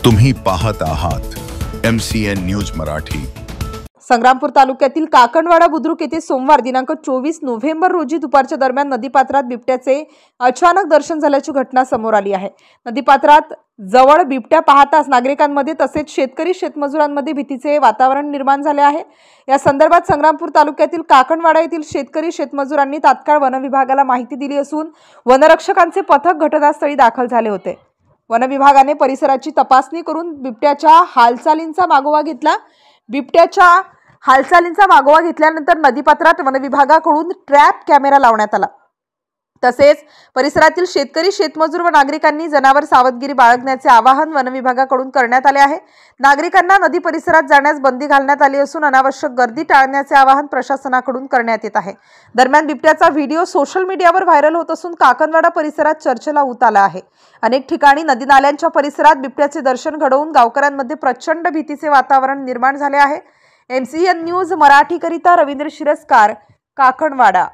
तुम्ही पाहत आहात MCN न्यूज मराठी। संग्रामपूर तालुक्यातील काकणवाडा बुद्रुक येथे सोमवार दिनांक 24 नोव्हेंबर रोजी दुपारच्या दरम्यान नदीपात्रात बिबट्याचे अचानक दर्शन झाल्याची घटना समोर आली आहे। नदीपात्रात जवळ बिबट्या पाहताच नागरिकांमध्ये तसेच शेतकरी शेतमजुरांमध्ये भीतीचे वातावरण निर्माण झाले आहे। या संदर्भात संग्रामपूर तालुक्यातील काकणवाडा येथील शेतकरी शेतमजुरांनी तात्काळ वन विभागाला माहिती दिली असून वनरक्षकांचे पथक घटनास्थळी दाखल झाले होते। वन विभागाने परिसराची तपासणी करून बिबट्याच्या हालचालींचा मागोवा घेतला। बिबट्याच्या हालचालींचा मागोवा घेतल्यानंतर नदीपात्रात वन विभागाकडून ट्रॅप कॅमेरा लावण्यात आला। तसेच परिसरातील शेतकरी शेतमजूर व नागरिकांनी जनावर सावधगिरी बाळगण्याचे आवाहन वन विभागाकडून करण्यात आले आहे। नागरिकांना नदी परिसरात जाण्यास बंदी घालण्यात आली असून अनावश्यक गर्दी टाळण्याचे आवाहन प्रशासनाकडून करण्यात येत आहे। दरम्यान बिबट्याचा व्हिडिओ सोशल मीडियावर व्हायरल होत असून काकणवाडा परिसरात चर्चेला ऊत आला आहे। अनेक ठिकाणी नदी नाल्यांच्या परिसरात बिबट्याचे दर्शन घडवून गावकऱ्यांमध्ये प्रचंड भीतीचे वातावरण निर्माण झाले आहे। MCN न्यूज मराठी करिता रवींद्र शिरस्कार, काकणवाडा।